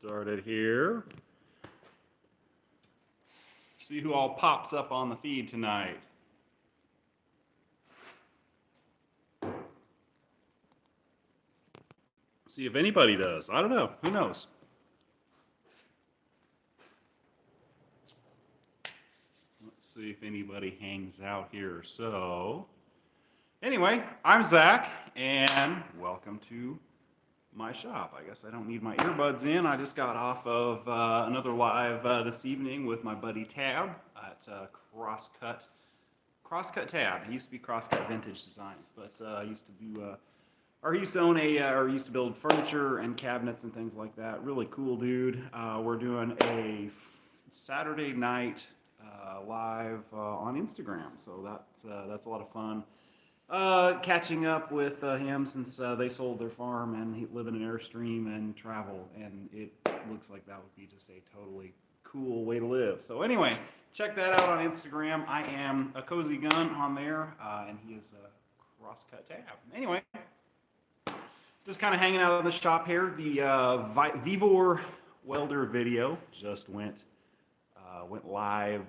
started here. See who all pops up on the feed tonight. See if anybody does. I don't know. Who knows? Let's see if anybody hangs out here. So, anyway, I'm Zach, and welcome to my shop. I guess I don't need my earbuds in. I just got off of another live this evening with my buddy Tab at Crosscut Tab. He used to be Crosscut Vintage Designs, but used to do or he used to own or used to build furniture and cabinets and things like that. Really cool dude. We're doing a Saturday night live on Instagram, so that's a lot of fun. Catching up with him since they sold their farm and he live in an Airstream and travel, and it looks like that would be just a totally cool way to live. So anyway, check that out on Instagram. I am a Cozy Gun on there, and he is a Crosscut Tab. Anyway, just kind of hanging out in the shop here. The Vevor welder video just went live,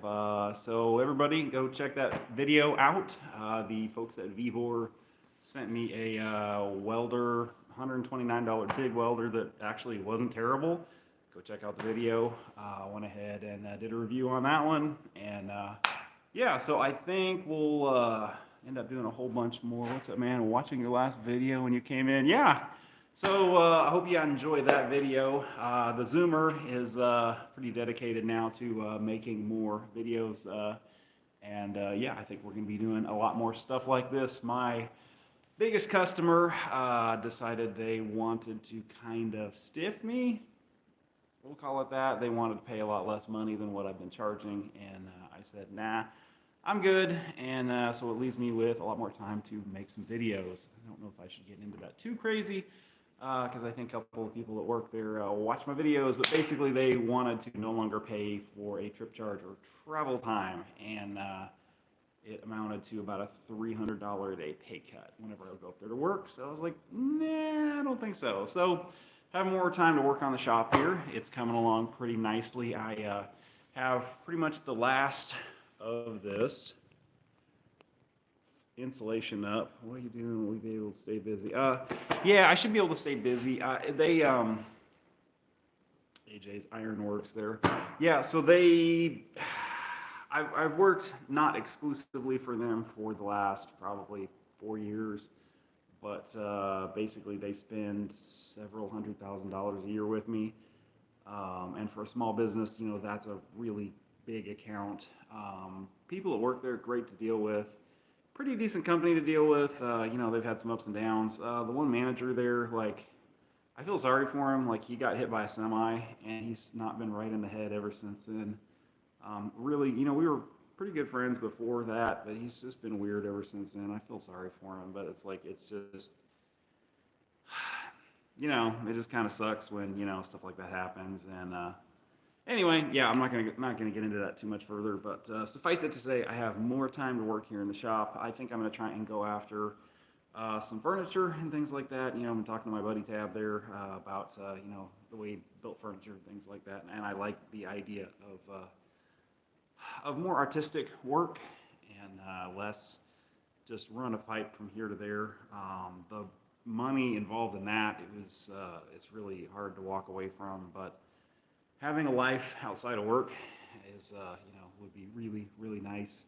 so everybody go check that video out. The folks at Vevor sent me a welder, $129 TIG welder that actually wasn't terrible. Go check out the video. Went ahead and did a review on that one, and yeah, so I think we'll end up doing a whole bunch more. What's up, man? Watching your last video when you came in. Yeah. So I hope you enjoyed that video. The Zoomer is pretty dedicated now to making more videos, and yeah, I think we're going to be doing a lot more stuff like this. My biggest customer decided they wanted to kind of stiff me. We'll call it that. They wanted to pay a lot less money than what I've been charging, and I said, nah, I'm good, and so it leaves me with a lot more time to make some videos. I don't know if I should get into that too crazy, because I think a couple of people that work there watch my videos, but basically they wanted to no longer pay for a trip charge or travel time, and it amounted to about a $300 a day pay cut whenever I would go up there to work. So I was like, nah, I don't think so. So have more time to work on the shop here. It's coming along pretty nicely. I have pretty much the last of this insulation up. What are you doing? Will we be able to stay busy? Yeah, I should be able to stay busy. AJ's Ironworks there. Yeah, so I've worked not exclusively for them for the last probably 4 years, but basically they spend several $100,000 a year with me, and for a small business, you know, that's a really big account. People that work there, great to deal with. Pretty decent company to deal with. You know, they've had some ups and downs. The one manager there, like, I feel sorry for him. Like, he got hit by a semi, and he's not been right in the head ever since then. Really, you know, we were pretty good friends before that, but he's just been weird ever since then. I feel sorry for him, but it's like, it's just, you know, it just kind of sucks when, you know, stuff like that happens. And anyway, yeah, I'm not gonna get into that too much further, but suffice it to say, I have more time to work here in the shop. I think I'm gonna try and go after some furniture and things like that. You know, I'm talking to my buddy Tab there about you know, the way he built furniture and things like that, and I like the idea of more artistic work and less just run a pipe from here to there. The money involved in that, it's really hard to walk away from, but having a life outside of work is, you know, would be really, really nice.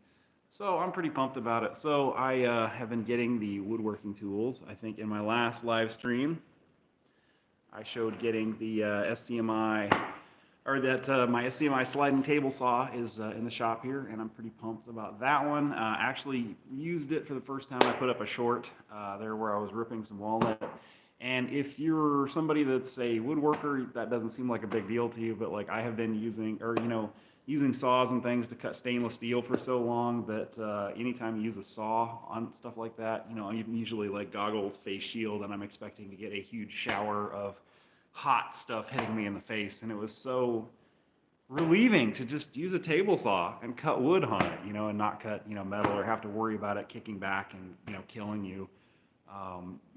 So I'm pretty pumped about it. So I have been getting the woodworking tools. I think in my last live stream, I showed getting the SCMI, or that my SCMI sliding table saw is in the shop here, and I'm pretty pumped about that one. Actually used it for the first time. I put up a short there where I was ripping some walnut. And if you're somebody that's a woodworker, that doesn't seem like a big deal to you, but like I have been using, or you know, using saws and things to cut stainless steel for so long that anytime you use a saw on stuff like that, you know, I'm usually like goggles, face shield, and I'm expecting to get a huge shower of hot stuff hitting me in the face. And it was so relieving to just use a table saw and cut wood on it, you know, and not cut, you know, metal or have to worry about it kicking back and, you know, killing you.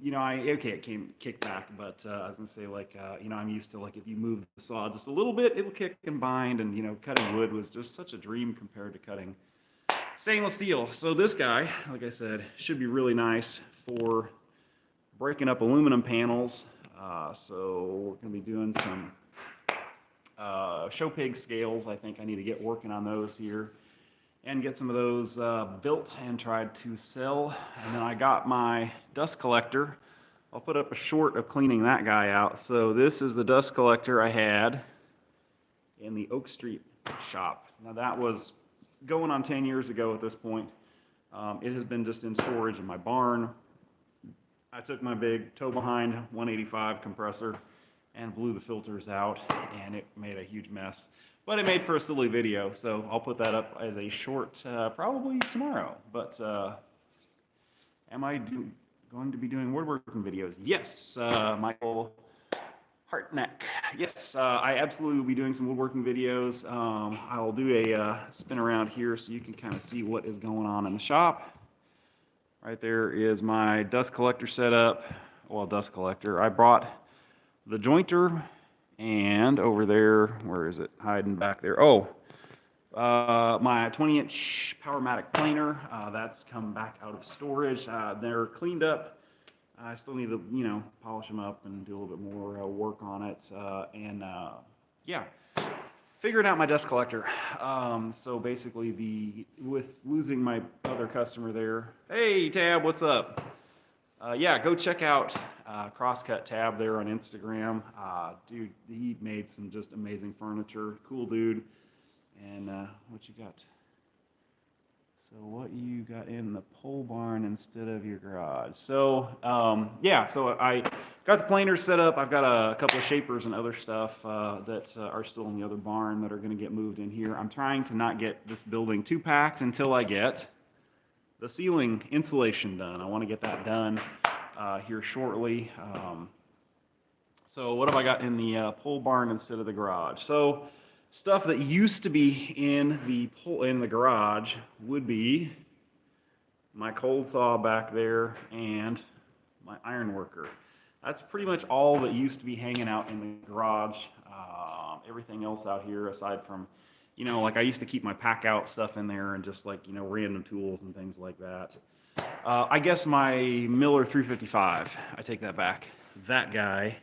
You know, it came kicked back, but I was gonna say like, you know, I'm used to like if you move the saw just a little bit, it'll kick and bind, and you know, cutting wood was just such a dream compared to cutting stainless steel. So this guy, like I said, should be really nice for breaking up aluminum panels. So we're gonna be doing some show pig scales. I think I need to get working on those here and get some of those built and tried to sell. And then I got my dust collector. I'll put up a short of cleaning that guy out. So this is the dust collector I had in the Oak Street shop. Now that was going on 10 years ago at this point. It has been just in storage in my barn. I took my big tow behind 185 compressor and blew the filters out, and it made a huge mess. But it made for a silly video, so I'll put that up as a short probably tomorrow. But am I going to be doing woodworking videos? Yes, Michael Hartneck. Yes, I absolutely will be doing some woodworking videos. I'll do a spin around here so you can kind of see what is going on in the shop. Right there is my dust collector setup. Well, dust collector. I brought the jointer, and over there, where is it? Hiding back there. Oh, my 20-inch Powermatic planer. That's come back out of storage. They're cleaned up. I still need to, you know, polish them up and do a little bit more work on it. Yeah, figuring out my dust collector. So basically, with losing my other customer there. Hey, Tab, what's up? Yeah, go check out Crosscut Tab there on Instagram. Dude, he made some just amazing furniture. Cool dude. And what you got? So what you got in the pole barn instead of your garage? So yeah, so I got the planer set up. I've got a couple of shapers and other stuff that are still in the other barn that are going to get moved in here. I'm trying to not get this building too packed until I get the ceiling insulation done. I want to get that done here shortly. So what have I got in the pole barn instead of the garage? So stuff that used to be in the garage would be my cold saw back there and my iron worker. That's pretty much all that used to be hanging out in the garage. Everything else out here, aside from, you know, like I used to keep my pack out stuff in there and just like, you know, random tools and things like that. I guess my Miller 355, I take that back. That guy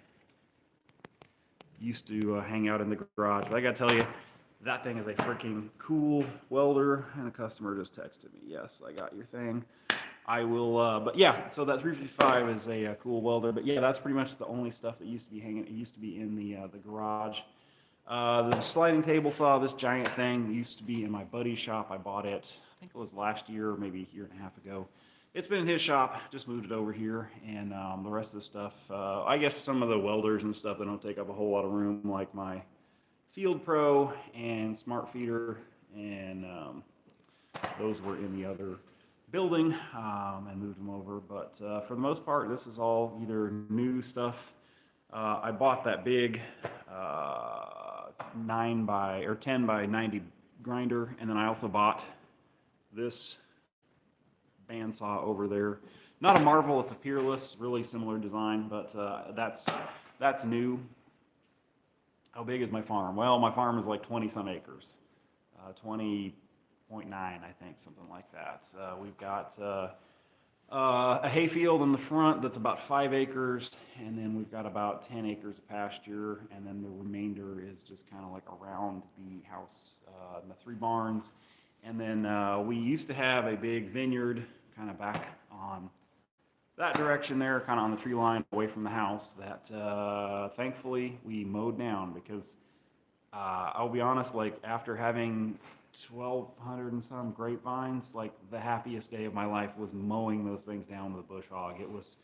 used to hang out in the garage. But I gotta tell you, that thing is a freaking cool welder. And a customer just texted me, yes, I got your thing. I will, but yeah, so that 355 is a cool welder. But yeah, that's pretty much the only stuff that used to be hanging. It used to be in the garage. The sliding table saw, this giant thing, used to be in my buddy's shop. I bought it, I think it was last year, maybe a year and a half ago. It's been in his shop, just moved it over here, and the rest of the stuff, I guess some of the welders and stuff that don't take up a whole lot of room, like my Field Pro and Smart Feeder, and those were in the other building, and moved them over. But for the most part, this is all either new stuff. I bought that big 10 by 90 grinder, and then I also bought this bandsaw over there. Not a Marvel, it's a Peerless, really similar design, but that's new. How big is my farm? Well, my farm is like 20 some acres, 20.9, I think, something like that. We've got a hayfield in the front that's about 5 acres, and then we've got about 10 acres of pasture, and then the remainder is just kind of like around the house, and the 3 barns. And then we used to have a big vineyard kind of back on that direction there, kind of on the tree line away from the house, that thankfully we mowed down because I'll be honest, like after having 1,200 and some grapevines, like the happiest day of my life was mowing those things down with a bush hog. It was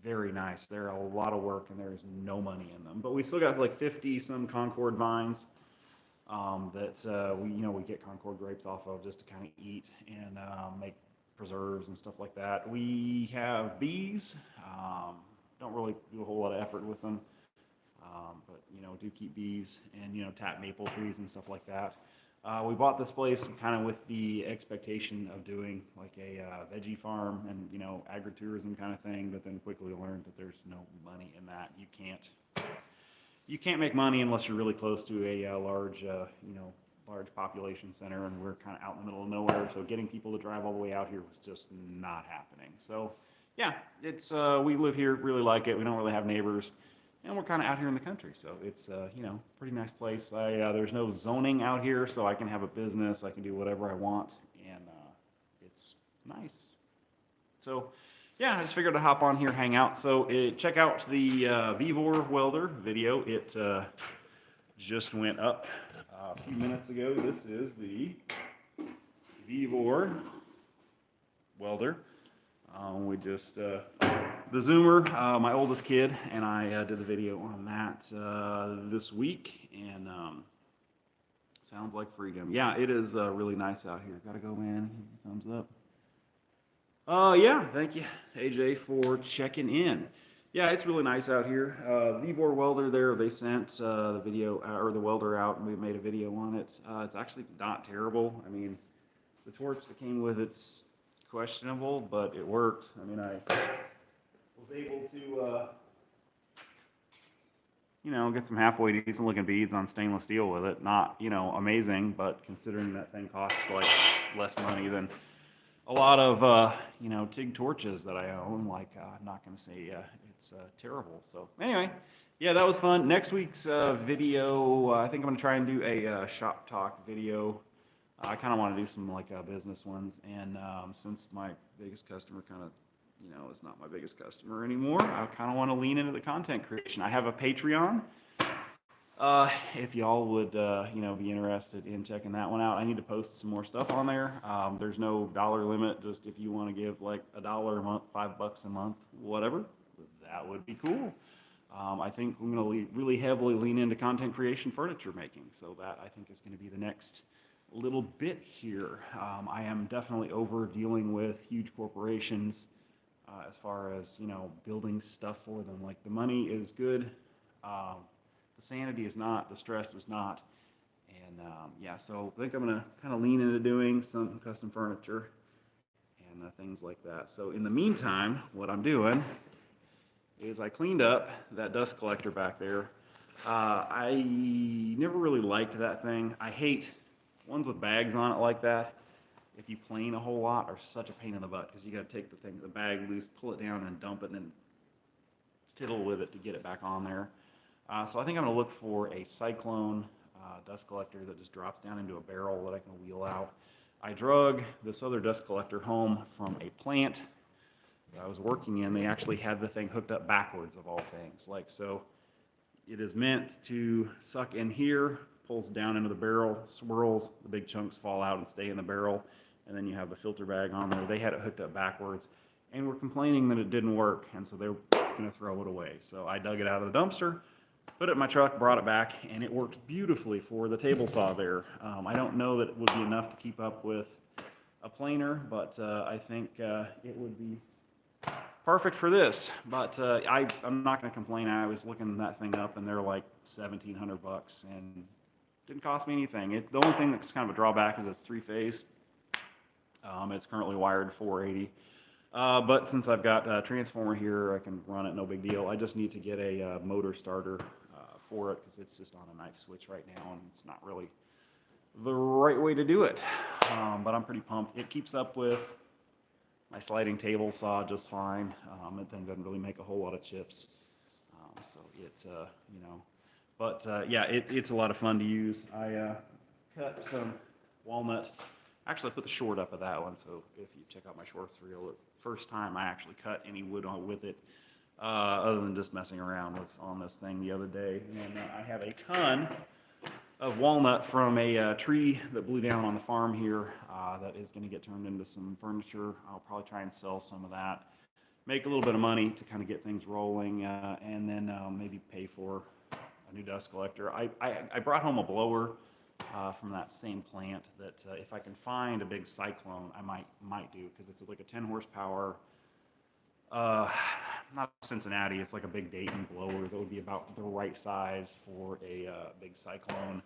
very nice. They're a lot of work and there's no money in them, but we still got like 50 some Concord vines that we get Concord grapes off of just to kind of eat and make preserves and stuff like that. We have bees. Don't really do a whole lot of effort with them, but do keep bees and tap maple trees and stuff like that. We bought this place kind of with the expectation of doing like a veggie farm and, you know, agritourism kind of thing, but then quickly learned that there's no money in that. You can't make money unless you're really close to a large, you know, large population center, and we're kind of out in the middle of nowhere. So getting people to drive all the way out here was just not happening. So yeah, it's we live here, really like it. We don't really have neighbors, and we're kind of out here in the country. So it's you know, pretty nice place. There's no zoning out here, so I can have a business. I can do whatever I want, and it's nice. So yeah, I just figured to hop on here, hang out. So check out the Vevor welder video. It just went up a few minutes ago. This is the Vevor welder. We just, the Zoomer, my oldest kid, and I did the video on that this week, and sounds like freedom. Yeah, it is really nice out here. Gotta go, man. Thumbs up. Yeah, thank you, AJ, for checking in. Yeah, it's really nice out here. Vevor welder there, they sent the video, or the welder out, and we made a video on it. It's actually not terrible. I mean, the torch that came with it's questionable, but it worked. I mean, I was able to, you know, get some halfway decent looking beads on stainless steel with it. Not, you know, amazing, but considering that thing costs like less money than a lot of, you know, TIG torches that I own, like, I'm not going to say it's terrible. So anyway, yeah, that was fun. Next week's video, I think I'm going to try and do a shop talk video. I kind of want to do some like business ones, and since my biggest customer kind of, you know, is not my biggest customer anymore, I kind of want to lean into the content creation. I have a Patreon. If y'all would, you know, be interested in checking that one out, I need to post some more stuff on there. There's no dollar limit, just if you want to give like $1 a month, $5 a month, whatever, that would be cool. I think I'm going to really heavily lean into content creation, furniture making, so that I think is going to be the next little bit here. I am definitely over dealing with huge corporations as far as, you know, building stuff for them. Like, the money is good. The sanity is not, the stress is not, and yeah, so I think I'm gonna kind of lean into doing some custom furniture and things like that. So in the meantime, what I'm doing is I cleaned up that dust collector back there. I never really liked that thing. I hate ones with bags on it like that. If you plane a whole lot, are such a pain in the butt because you got to take the bag loose, pull it down, and dump it, and then fiddle with it to get it back on there. So I think I'm going to look for a Cyclone dust collector that just drops down into a barrel that I can wheel out. I drug this other dust collector home from a plant that I was working in. They actually had the thing hooked up backwards, of all things. Like, so it is meant to suck in here, pulls down into the barrel, swirls, the big chunks fall out and stay in the barrel, and then you have the filter bag on there. They had it hooked up backwards and were complaining that it didn't work, and so they were going to throw it away. So I dug it out of the dumpster, put it in my truck, brought it back, and it worked beautifully for the table saw there. I don't know that it would be enough to keep up with a planer, but I think it would be perfect for this. But I'm not going to complain. I was looking that thing up, and they're like $1,700, and didn't cost me anything. The only thing that's kind of a drawback is it's three-phase. It's currently wired 480. But since I've got a transformer here, I can run it, no big deal. I just need to get a motor starter for it because it's just on a knife switch right now, and it's not really the right way to do it. But I'm pretty pumped. It keeps up with my sliding table saw just fine. It then doesn't really make a whole lot of chips. So it's, you know, but yeah, it's a lot of fun to use. I cut some walnut. Actually, I put the short up of that one, so if you check out my shorts reel, first time I actually cut any wood with it, other than just messing around on this thing the other day. And I have a ton of walnut from a tree that blew down on the farm here that is going to get turned into some furniture. I'll probably try and sell some of that, make a little bit of money to kind of get things rolling, and then maybe pay for a new dust collector. I brought home a blower from that same plant that if I can find a big Cyclone, I might do, because it's like a 10 horsepower, not Cincinnati, it's like a big Dayton blower that would be about the right size for a big Cyclone.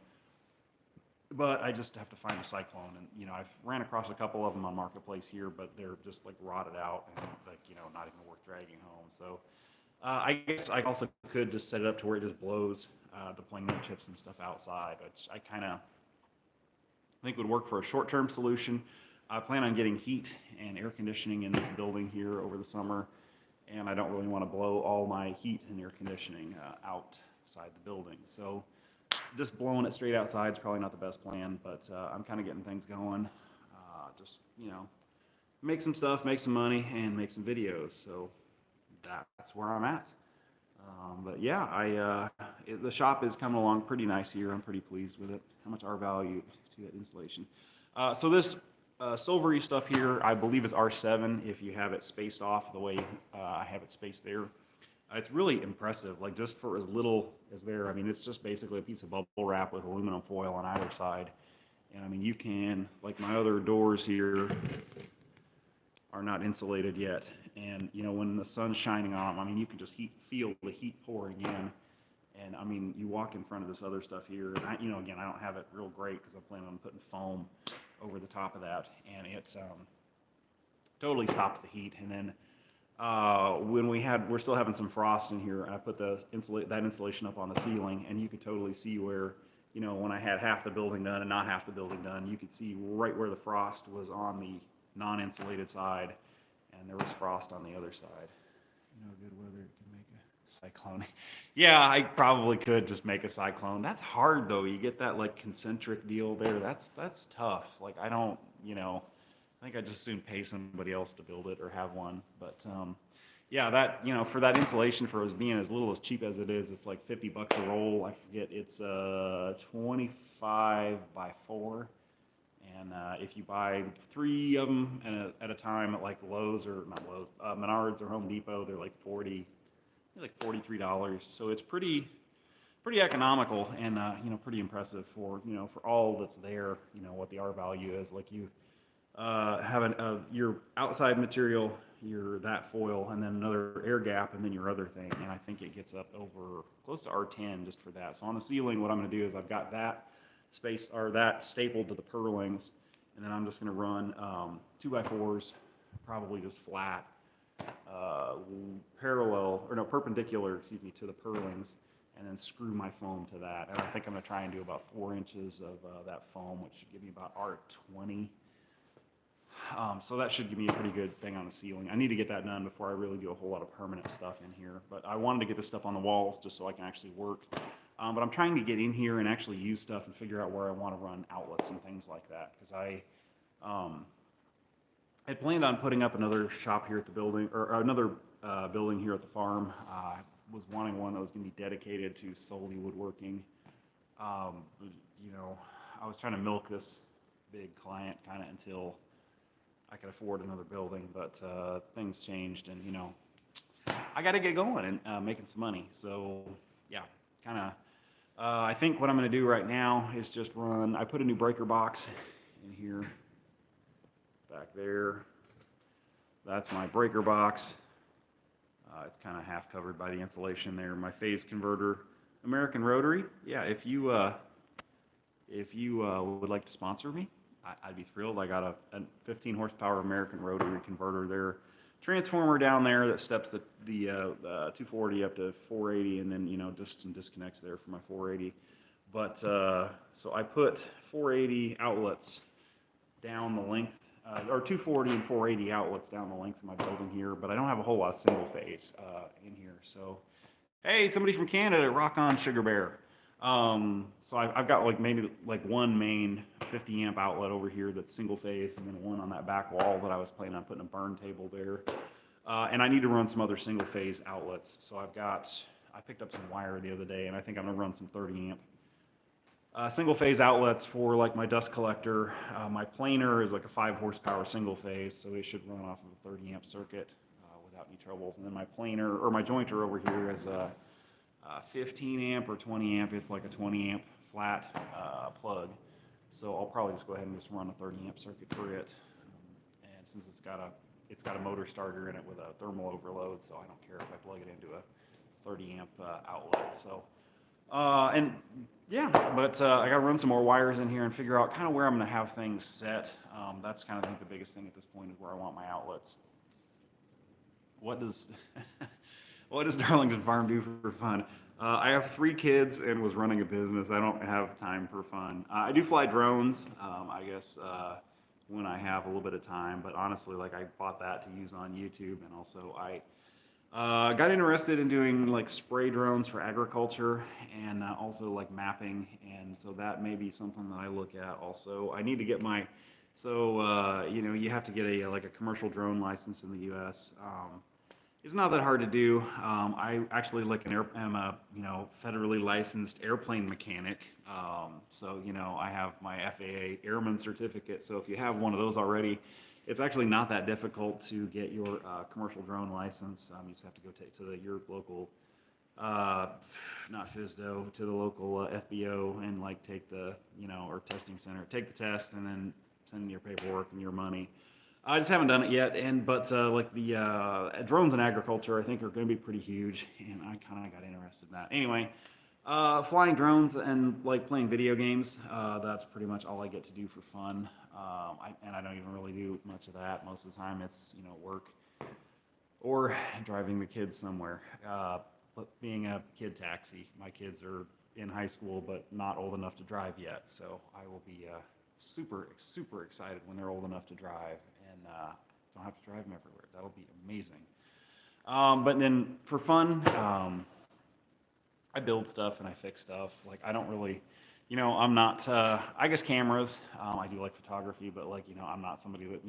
but I just have to find a Cyclone. And, you know, I've ran across a couple of them on Marketplace here, but they're just like rotted out and like, you know, not even worth dragging home. So I guess I also could just set it up to where it just blows the plane wood chips and stuff outside, which I kind of think would work for a short-term solution. I plan on getting heat and air conditioning in this building here over the summer, and I don't really want to blow all my heat and air conditioning outside the building. So just blowing it straight outside is probably not the best plan, but I'm kind of getting things going. Just, you know, make some stuff, make some money, and make some videos. So that's where I'm at. But yeah, the shop is coming along pretty nice here. I'm pretty pleased with it. How much R value to that installation. So this silvery stuff here, I believe is R7 if you have it spaced off the way I have it spaced there. It's really impressive, like just for as little as there. I mean, it's just basically a piece of bubble wrap with aluminum foil on either side. And I mean, you can, like my other doors here are not insulated yet. And you know, when the sun's shining on them, I mean, you can just feel the heat pouring in. And I mean, you walk in front of this other stuff here, and you know, again, I don't have it real great because I'm planning on putting foam over the top of that, and it totally stops the heat. And then when we're still having some frost in here, I put that insulation up on the ceiling, and you could totally see where, you know, when I had half the building done and not half the building done, you could see right where the frost was on the non-insulated side, and there was frost on the other side. You know, good weather can make a cyclone. Yeah, I probably could just make a cyclone. That's hard though. You get that like concentric deal there. That's tough. Like I don't, you know, I think I just soon pay somebody else to build it or have one. But yeah, that, you know, for that insulation, for it being as little as cheap as it is, it's like 50 bucks a roll. I forget, it's 25 by 4. And if you buy 3 of them at a time at like Lowe's or not Lowe's, Menards or Home Depot, they're like $43. So it's pretty economical and you know, pretty impressive for, you know, for all that's there. You know what the R value is. Like you have your outside material, your that foil, and then another air gap, and then your other thing. And I think it gets up over close to R10 just for that. So on the ceiling, what I'm going to do is I've got that space or that stapled to the purlings, and then I'm just going to run 2x4s, probably just flat, perpendicular, excuse me, to the purlings, and then screw my foam to that. And I think I'm going to try and do about 4 inches of that foam, which should give me about R20. So that should give me a pretty good thing on the ceiling. I need to get that done before I really do a whole lot of permanent stuff in here. But I wanted to get this stuff on the walls just so I can actually work. But I'm trying to get in here and actually use stuff and figure out where I want to run outlets and things like that. Because I had planned on putting up another shop here at the building, or another building here at the farm. I was wanting one that was going to be dedicated to solely woodworking. You know, I was trying to milk this big client kind of until I could afford another building, but things changed, and you know, I got to get going and making some money. So yeah, kind of. I think what I'm going to do right now is just run. I put a new breaker box in here, back there. That's my breaker box. It's kind of half covered by the insulation there. My phase converter, American Rotary. Yeah, if you would like to sponsor me, I'd be thrilled. I got a 15 horsepower American Rotary converter there, transformer down there that steps the 240 up to 480, and then, you know, just some disconnects there for my 480. But so I put 480 outlets down the length, or 240 and 480 outlets down the length of my building here, but I don't have a whole lot of single phase in here. So hey, somebody from Canada, rock on, Sugar Bear. So I've got like maybe like one main 50 amp outlet over here that's single phase, and then one on that back wall that I was planning on putting a burn table there. And I need to run some other single phase outlets. So I picked up some wire the other day, and I think I'm gonna run some 30 amp single phase outlets for like my dust collector. My planer is like a 5 horsepower single phase, so it should run off of a 30 amp circuit without any troubles. And then my planer, or my jointer over here, is a 15 amp or 20 amp. It's like a 20 amp flat plug. So I'll probably just go ahead and just run a 30 amp circuit for it. And since it's got a motor starter in it with a thermal overload, so I don't care if I plug it into a 30 amp outlet. So And yeah, but I got to run some more wires in here and figure out kind of where I'm going to have things set. That's kind of, I think, the biggest thing at this point is where I want my outlets. What does what does Darlington Farm do for fun? I have 3 kids and was running a business. I don't have time for fun. I do fly drones, I guess, when I have a little bit of time. But honestly, like I bought that to use on YouTube, and also I got interested in doing like spray drones for agriculture and also like mapping, and so that may be something that I look at. Also, I need to get my you have to get a like a commercial drone license in the U.S. It's not that hard to do. I actually am a federally licensed airplane mechanic. So I have my FAA airman certificate. So if you have one of those already, it's actually not that difficult to get your commercial drone license. You just have to go to your local, not FISDO, to the local FBO and like take the or testing center, take the test, and then send in your paperwork and your money. I just haven't done it yet, but like the drones in agriculture, I think are going to be pretty huge, and I kind of got interested in that. Anyway, flying drones and like playing video games, that's pretty much all I get to do for fun. And I don't even really do much of that. Most of the time, it's work or driving the kids somewhere. But being a kid taxi, my kids are in high school, but not old enough to drive yet, so I will be super excited when they're old enough to drive and don't have to drive them everywhere. That'll be amazing. But then for fun, I build stuff and I fix stuff. Like I don't really, I'm not. I guess cameras. I do like photography, but like I'm not somebody that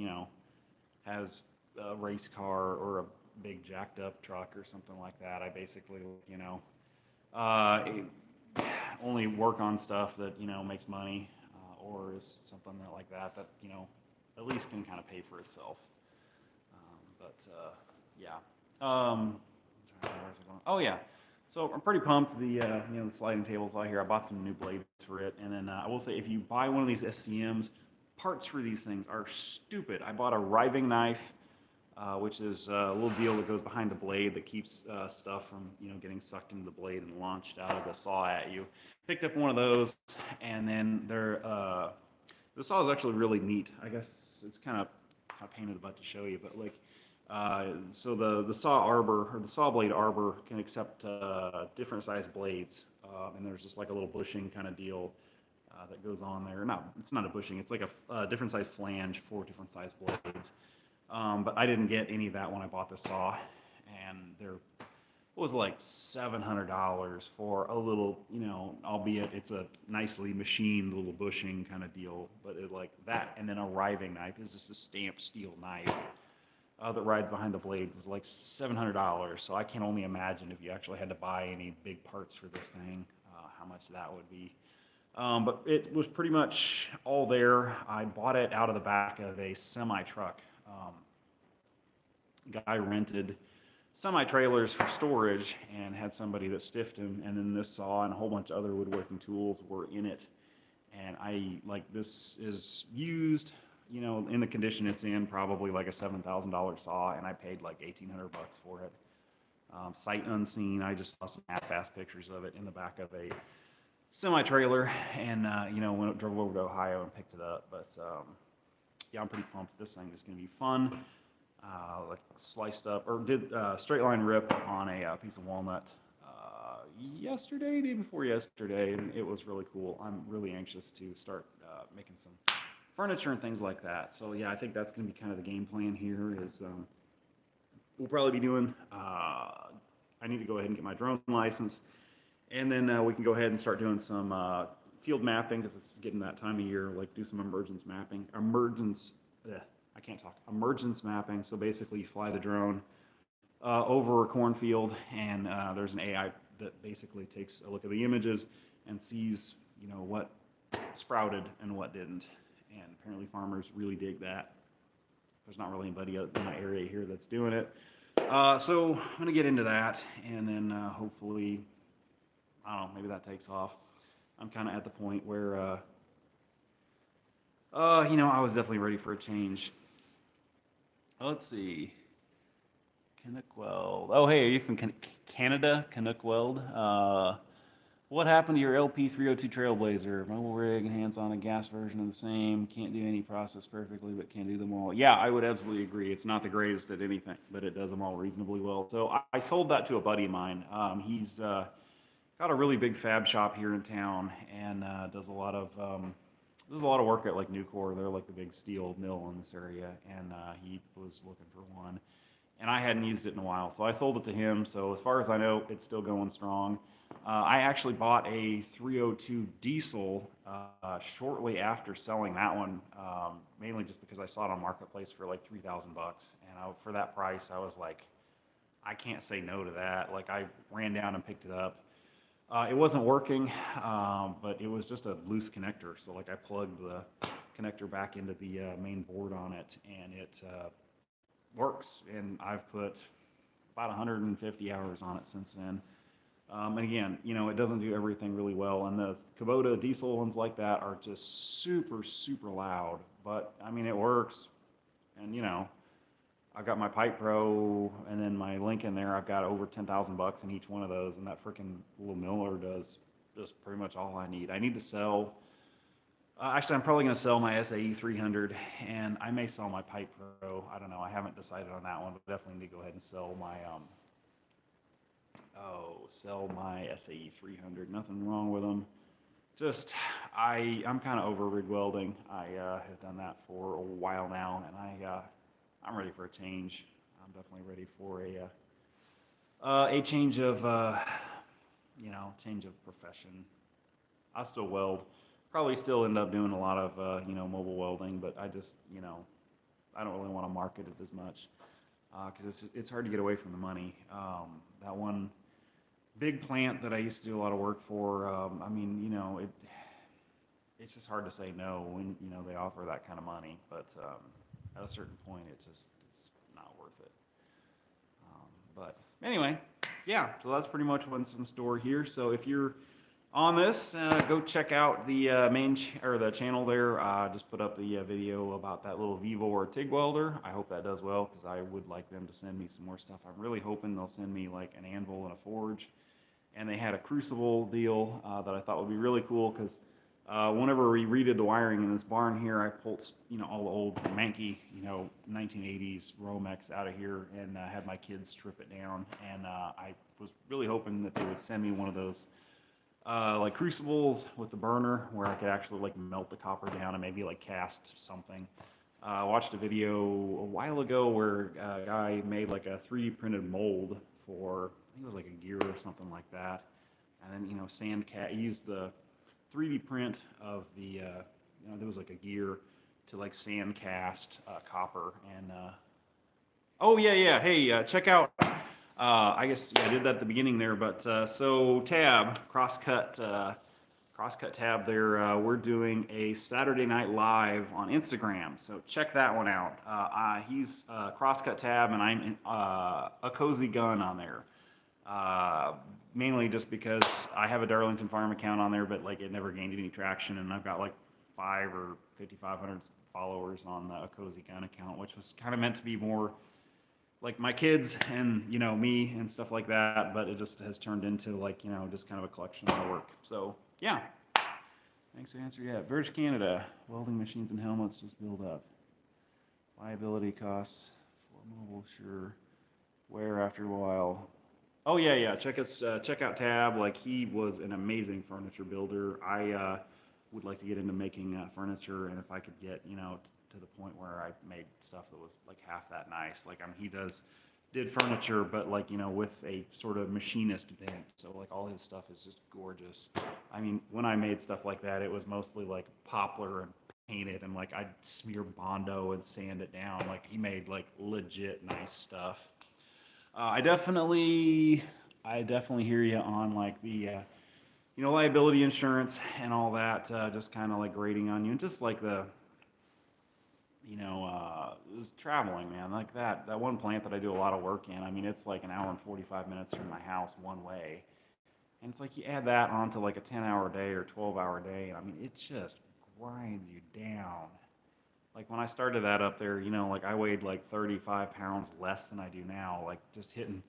has a race car or a big jacked up truck or something like that. I basically uh, only work on stuff that makes money or is something like that at least can kind of pay for itself. But yeah. Where's it going? Oh yeah. So I'm pretty pumped. The sliding tables out here. I bought some new blades for it, and then I will say if you buy one of these SCMs, parts for these things are stupid. I bought a riving knife, which is a little deal that goes behind the blade that keeps stuff from getting sucked into the blade and launched out of the saw at you. Picked up one of those, and then the saw is actually really neat. I guess it's kind of a pain in the butt to show you, but like so the saw arbor or the saw blade arbor can accept different size blades, and there's just like a little bushing kind of deal that goes on there. No, it's not a bushing. It's like a different size flange for different size blades. But I didn't get any of that when I bought the saw, and they're it was like $700 for a little, albeit it's a nicely machined little bushing kind of deal, but it like that, and then a riving knife is just a stamped steel knife that rides behind the blade was like $700. So I can only imagine if you actually had to buy any big parts for this thing, how much that would be. But it was pretty much all there. I bought it out of the back of a semi truck. Guy rented semi-trailers for storage and had somebody that stiffed him, and then this saw and a whole bunch of other woodworking tools were in it. And this is used, in the condition it's in, probably like a $7,000 saw, and I paid like $1,800 for it. Sight unseen. I just saw some half-ass pictures of it in the back of a semi-trailer, and drove over to Ohio and picked it up. But yeah, I'm pretty pumped. This thing is going to be fun. Like sliced up or did straight line rip on a piece of walnut day before yesterday, and it was really cool. I'm really anxious to start making some furniture and things like that. So yeah, I think that's going to be kind of the game plan here. Is we'll probably be doing. I need to go ahead and get my drone license, and then we can go ahead and start doing some field mapping because it's getting that time of year. Like do some emergence mapping. I can't talk. Emergence mapping. So basically, you fly the drone over a cornfield, and there's an AI that basically takes a look at the images and sees, what sprouted and what didn't. And apparently, farmers really dig that. There's not really anybody in my area here that's doing it. So I'm gonna get into that, and then hopefully, I don't know, maybe that takes off. I'm kind of at the point where, I was definitely ready for a change. Let's see. Canuck Weld. Oh, hey, are you from Canada? Canuck Weld. What happened to your LP 302 Trailblazer? Mobile rig and hands-on and gas version of the same. Can't do any process perfectly, but can do them all. Yeah, I would absolutely agree. It's not the greatest at anything, but it does them all reasonably well. So I sold that to a buddy of mine. He's got a really big fab shop here in town and does a lot of work at like Nucor. They're like the big steel mill in this area, and he was looking for one, and I hadn't used it in a while, so I sold it to him. So as far as I know, it's still going strong. I actually bought a 302 diesel shortly after selling that one, mainly just because I saw it on Marketplace for like $3,000, and for that price, I was like, I can't say no to that. Like I ran down and picked it up. It wasn't working, but it was just a loose connector. So like I plugged the connector back into the main board on it, and it works. And I've put about 150 hours on it since then. And again, you know, it doesn't do everything really well. And the Kubota diesel ones like that are just super, super loud. But I mean, it works. And you know, I've got my Pipe Pro and then my Lincoln there. I've got over 10,000 bucks in each one of those, and that freaking little Miller does just pretty much all I need. I need to sell. Actually, I'm probably going to sell my SAE 300, and I may sell my Pipe Pro. I don't know. I haven't decided on that one, but definitely need to go ahead and sell my sell my SAE 300. Nothing wrong with them. Just I'm kind of over rig welding. I have done that for a while now, and I'm ready for a change. I'm definitely ready for a change of change of profession. I still weld. Probably still end up doing a lot of mobile welding, but I just I don't really want to market it as much because it's hard to get away from the money. That one big plant that I used to do a lot of work for. I mean, it's just hard to say no when they offer that kind of money, but at a certain point, it's not worth it. But anyway, yeah. So that's pretty much what's in store here. So if you're on this, go check out the the channel there. Just put up the video about that little Vivo or TIG welder. I hope that does well because I would like them to send me some more stuff. I'm really hoping they'll send me like an anvil and a forge. And they had a crucible deal that I thought would be really cool because whenever we redid the wiring in this barn here, I pulled all the old manky 1980s Romex out of here and had my kids strip it down. And I was really hoping that they would send me one of those like crucibles with the burner where I could actually like melt the copper down and maybe like cast something. I watched a video a while ago where a guy made like a 3D printed mold for, I think it was like a gear or something like that. And then, he used the 3D print of the, there was like a gear to like sand cast copper. And, oh yeah, hey, check out, I guess I did that at the beginning there, but so Tab, Crosscut Tab there, we're doing a Saturday Night Live on Instagram, so check that one out. He's Crosscut Tab, and I'm a Cozy Gun on there. Mainly just because I have a Darlington Farm account on there, but like it never gained any traction, and I've got like 5,500 followers on a Cozy Gun account, which was kind of meant to be more like my kids and me and stuff like that, but it just has turned into like just kind of a collection of my work. So yeah, thanks for the answer. Yeah, Verge Canada, welding machines and helmets just build up. Liability costs for mobile, sure. Wear after a while. Oh yeah. Check out Tab. Like he was an amazing furniture builder. I would like to get into making furniture, and if I could get to the point where I made stuff that was like half that nice. Like he did furniture, but like with a sort of machinist bent. So like all his stuff is just gorgeous. I mean, when I made stuff like that, it was mostly like poplar and painted, and like I'd smear Bondo and sand it down. Like he made like legit nice stuff. I definitely hear you on like the liability insurance and all that. Just kind of like grating on you, and just like the traveling, man. Like that one plant that I do a lot of work in. I mean, it's like an hour and 45 minutes from my house one way, and it's like you add that onto like a 10-hour day or 12-hour day, and I mean, it just grinds you down. Like when I started that up there, like I weighed like 35 pounds less than I do now, like just hitting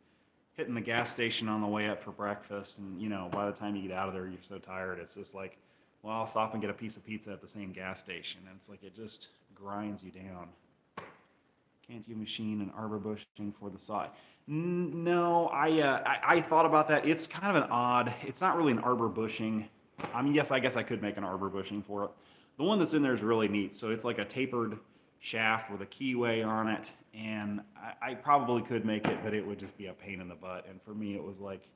hitting the gas station on the way up for breakfast, and you know, by the time you get out of there, you're so tired. It's just like, well, I'll stop and get a piece of pizza at the same gas station, and it's like it just grinds you down. Can't you machine an arbor bushing for the side? No, I thought about that. It's kind of an odd. It's not really an arbor bushing. I mean, yes, I guess I could make an arbor bushing for it. The one that's in there is really neat. So it's like a tapered shaft with a keyway on it, and I probably could make it, but it would just be a pain in the butt. And for me, it was like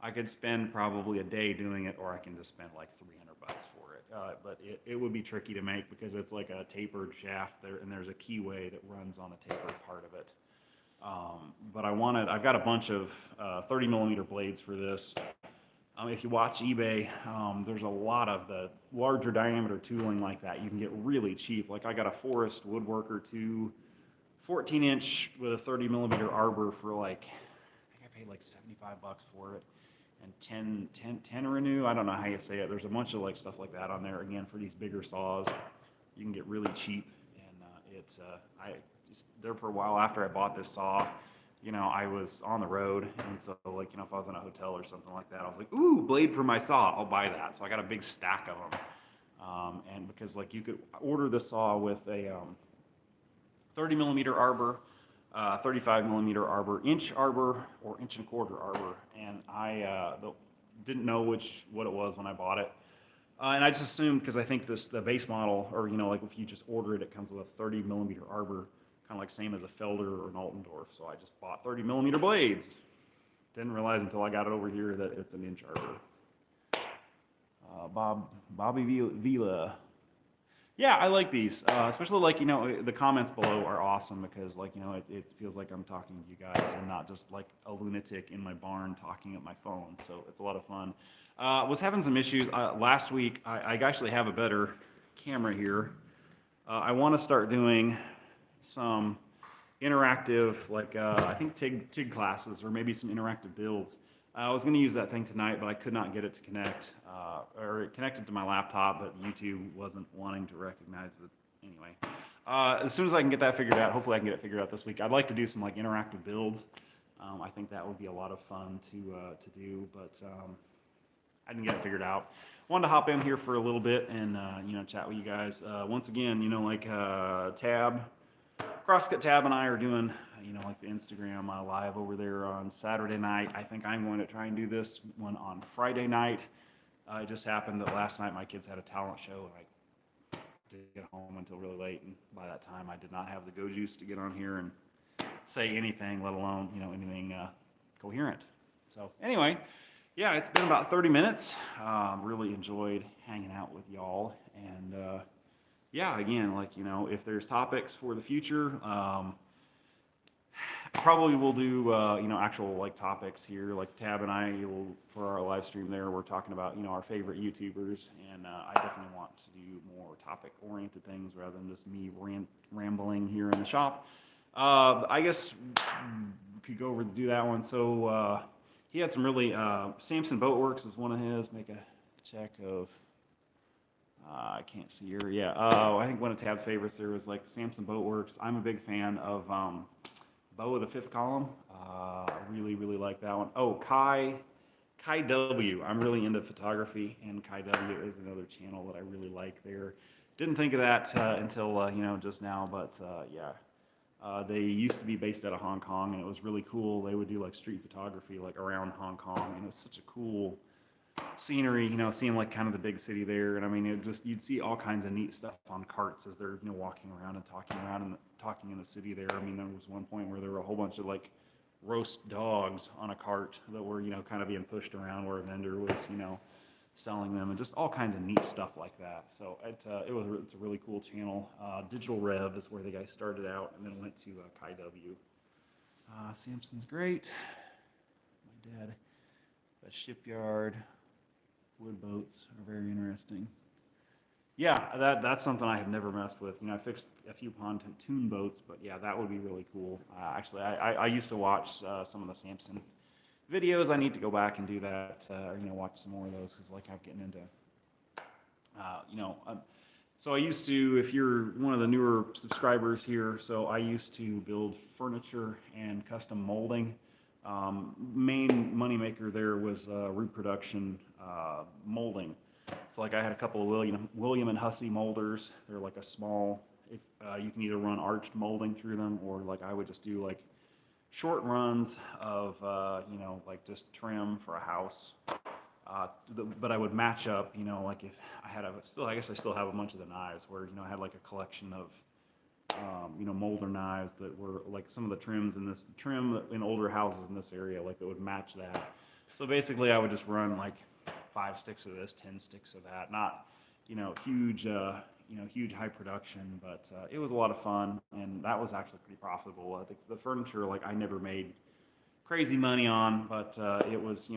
I could spend probably a day doing it, or I can just spend like $300 for it. But it would be tricky to make because it's like a tapered shaft there, and there's a keyway that runs on the tapered part of it. But I've got a bunch of 30 millimeter blades for this. If you watch eBay, there's a lot of the larger diameter tooling like that. You can get really cheap. Like I got a Forest Woodworker 2 14-inch with a 30 millimeter arbor for like, I think I paid like $75 for it. And 10 renew, I don't know how you say it. There's a bunch of like stuff like that on there. Again, for these bigger saws, you can get really cheap. And I just there for a while after I bought this saw, you know, I was on the road, and so like, you know, if I was in a hotel or something like that, I was like, ooh, blade for my saw, I'll buy that. So I got a big stack of them. And because like you could order the saw with a 30 millimeter arbor, 35 millimeter arbor, inch arbor, or inch and a quarter arbor, and I didn't know what it was when I bought it. And I just assumed, because I think the base model, or you know, like if you just order it, it comes with a 30 millimeter arbor, kind of like same as a Felder or an Altendorf. So I just bought 30 millimeter blades. Didn't realize until I got it over here that it's an inch arbor. Bobby Vila. Yeah, I like these, especially like, you know, the comments below are awesome because like, you know, it feels like I'm talking to you guys and not just like a lunatic in my barn talking at my phone. So it's a lot of fun. Was having some issues last week. I actually have a better camera here. I want to start doing some interactive, like I think TIG classes or maybe some interactive builds. I was going to use that thing tonight, but I could not get it to connect, or it connected to my laptop, but YouTube wasn't wanting to recognize it anyway. As soon as I can get that figured out, hopefully I can get it figured out this week. I'd like to do some like interactive builds. I think that would be a lot of fun to do, but I didn't get it figured out. Wanted to hop in here for a little bit and you know, chat with you guys. Once again, you know, like Crosscut Tab and I are doing, you know, like the Instagram live over there on Saturday night. I think I'm going to try and do this one on Friday night. It just happened that last night my kids had a talent show, and I didn't get home until really late, and by that time I did not have the go juice to get on here and say anything, let alone, you know, anything coherent. So anyway, yeah, it's been about 30 minutes. Really enjoyed hanging out with y'all, and yeah, again, like, you know, if there's topics for the future, probably we'll do, you know, actual like topics here, like Tab and I will, for our live stream there, we're talking about, you know, our favorite YouTubers, and I definitely want to do more topic oriented things rather than just me rambling here in the shop. I guess we could go over to do that one. So he had some really, Samson Boatworks is one of his. Make a check of, I can't see here. Yeah, I think one of Tab's favorites there was like Samson Boatworks. I'm a big fan of Bow of the Fifth Column. Really like that one. Oh, Kai W. I'm really into photography, and Kai W is another channel that I really like there. Didn't think of that until you know, just now, but yeah. They used to be based out of Hong Kong, and it was really cool. They would do like street photography like around Hong Kong, and it was such a cool scenery, you know, seeing like kind of the big city there. And I mean, it just, you'd see all kinds of neat stuff on carts as they're, you know, walking around and talking in the city there. I mean, there was one point where there were a whole bunch of like roast dogs on a cart that were, you know, kind of being pushed around where a vendor was, you know, selling them, and just all kinds of neat stuff like that. So it's a really cool channel. Digital Rev is where the guy started out, and then went to Kai W. Samson's great. My dad, a shipyard. Wood boats are very interesting. Yeah, that's something I have never messed with. You know, I fixed a few pontoon boats, but yeah, that would be really cool. Actually, I used to watch some of the Samson videos. I need to go back and do that, or, you know, watch some more of those, because like I'm getting into, you know, so I used to, if you're one of the newer subscribers here, so I used to build furniture and custom molding Main moneymaker there was reproduction molding. So like I had a couple of William and Hussey molders. They're like a small. If you can either run arched molding through them, or like I would just do like short runs of like just trim for a house. But I would match up, like if I had I guess I still have a bunch of the knives where I had like a collection of molder knives that were like some of the trims in this trim in older houses in this area, like that would match that. So basically, I would just run like 5 sticks of this, 10 sticks of that. Not, huge, huge high production, but it was a lot of fun, and that was actually pretty profitable. I think the furniture, like I never made crazy money on, but it was,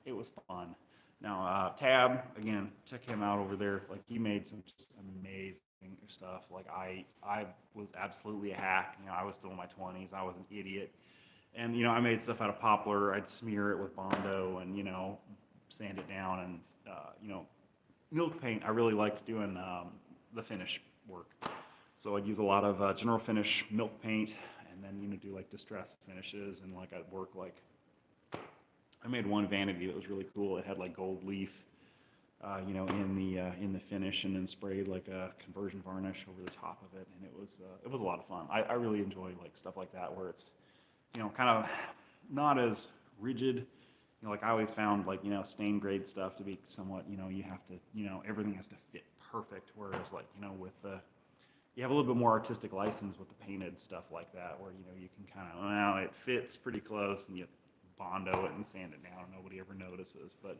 it was fun. Now, Tab, again, check him out over there. Like he made some just amazing stuff. Like I was absolutely a hack. I was still in my 20s. I was an idiot. And, I made stuff out of poplar. I'd smear it with Bondo and, sand it down and, milk paint. I really liked doing the finish work. So I'd use a lot of general finish milk paint and then, do like distress finishes and like I'd work like, I made one vanity that was really cool. It had like gold leaf, in the finish, and then sprayed like a conversion varnish over the top of it, and it was a lot of fun. I really enjoy like stuff like that where it's, kind of not as rigid. Like I always found like stain grade stuff to be somewhat you have to everything has to fit perfect. Whereas like with the you have a little bit more artistic license with the painted stuff like that, where you can kind of it fits pretty close, and you Bondo it and sand it down. Nobody ever notices. But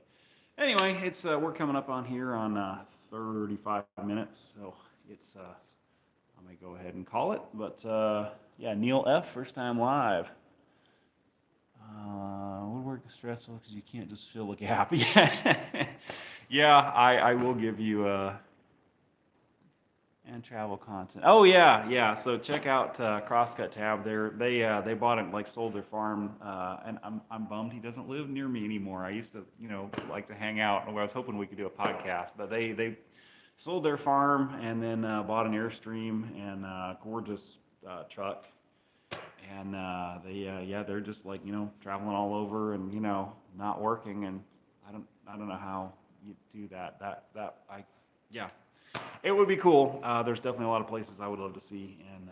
anyway, it's we're coming up on here on 35 minutes, so it's I may go ahead and call it. But yeah, Neil F. First time live. Woodwork is stressful because you can't just fill a gap. Yeah, yeah. I will give you and travel content. Oh yeah, yeah. So check out Crosscut Tab. They bought it, like sold their farm, and I'm bummed he doesn't live near me anymore. I used to like to hang out. I was hoping we could do a podcast, but they sold their farm and then bought an Airstream and gorgeous truck. And they're just like traveling all over and not working, and I don't know how you do that. Yeah, it would be cool. There's definitely a lot of places I would love to see, and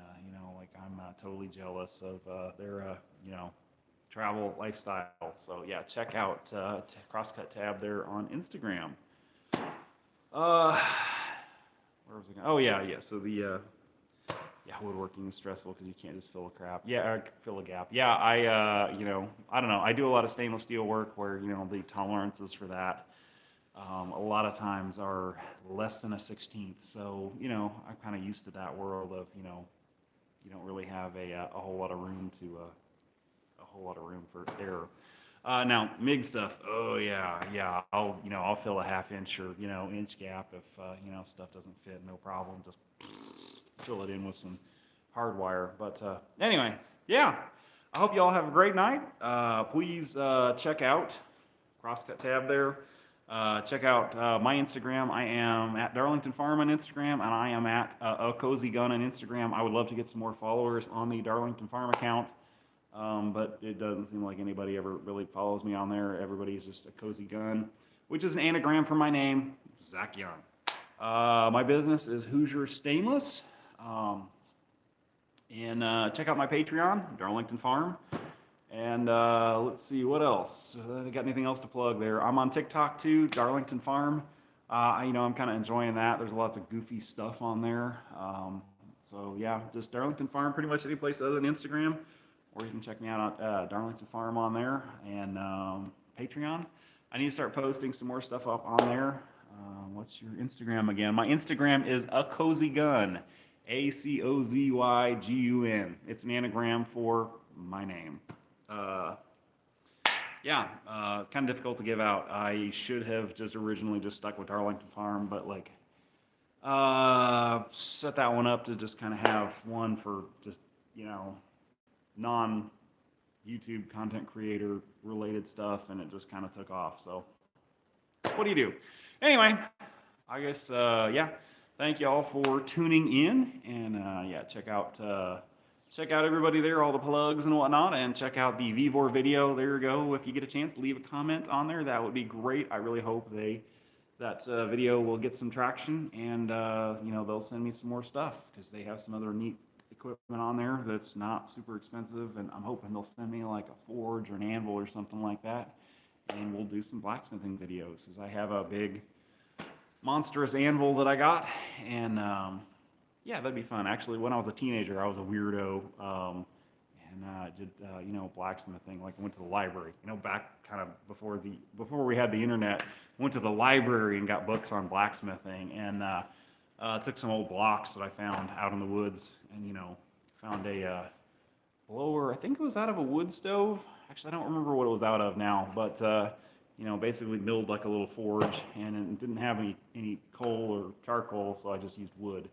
like I'm totally jealous of their travel lifestyle. So yeah, check out Crosscut Tab there on Instagram. Where was I going? Oh yeah. So the woodworking is stressful because you can't just fill a crap. Yeah, fill a gap. Yeah, I don't know. I do a lot of stainless steel work where the tolerances for that a lot of times are less than a 16th. So I'm kind of used to that world of you don't really have a whole lot of room to a whole lot of room for error. Now MIG stuff. Oh yeah. I'll fill a half inch or inch gap if stuff doesn't fit. No problem. Just fill it in with some hardwire. But anyway, yeah. I hope you all have a great night. Please check out Crosscut Tab there. Check out my Instagram. I am at Darlington Farm on Instagram, and I am at A Cozy Gun on Instagram. I would love to get some more followers on the Darlington Farm account, but it doesn't seem like anybody ever really follows me on there. Everybody's just A Cozy Gun, which is an anagram for my name, Zach Young. My business is Hoosier Stainless. And check out my Patreon, Darlington Farm. And let's see, what else? Got anything else to plug there? I'm on TikTok too, Darlington Farm. I'm kind of enjoying that. There's lots of goofy stuff on there. So yeah, just Darlington Farm, pretty much any place other than Instagram. Or you can check me out on Darlington Farm on there and Patreon. I need to start posting some more stuff up on there. What's your Instagram again? My Instagram is A Cozy Gun, ACOZYGUN. It's an anagram for my name. Kind of difficult to give out. I should have just originally just stuck with Darlington Farm, but like set that one up to just kind of have one for just non YouTube content creator related stuff, and it just kind of took off. So what do you do? Anyway, I guess thank you all for tuning in, and check out check out everybody there, all the plugs and whatnot, and check out the VEVOR video. There you go. If you get a chance, leave a comment on there. That would be great. I really hope that video will get some traction, and you know, they'll send me some more stuff because they have some other neat equipment on there that's not super expensive, and I'm hoping they'll send me like a forge or an anvil or something like that, and we'll do some blacksmithing videos, because I have a big monstrous anvil that I got, and yeah, that'd be fun. Actually, when I was a teenager, I was a weirdo, and did you know, blacksmithing. Like, I went to the library, you know, back kind of before we had the internet. Went to the library and got books on blacksmithing, and took some old blocks that I found out in the woods, and you know, found a blower. I think it was out of a wood stove. Actually, I don't remember what it was out of now, but you know, basically milled like a little forge, and it didn't have any coal or charcoal, so I just used wood.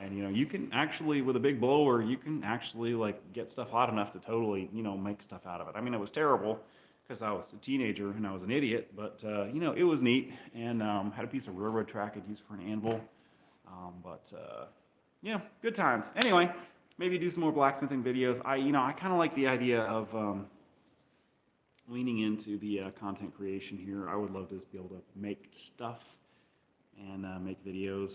And you know, you can actually, with a big blower, you can actually like get stuff hot enough to totally, you know, make stuff out of it. I mean, it was terrible because I was a teenager and I was an idiot, but you know, it was neat, and had a piece of railroad track I'd use for an anvil. But you know, good times. Anyway, maybe do some more blacksmithing videos. You know, I kind of like the idea of leaning into the content creation here. I would love to just be able to make stuff and make videos.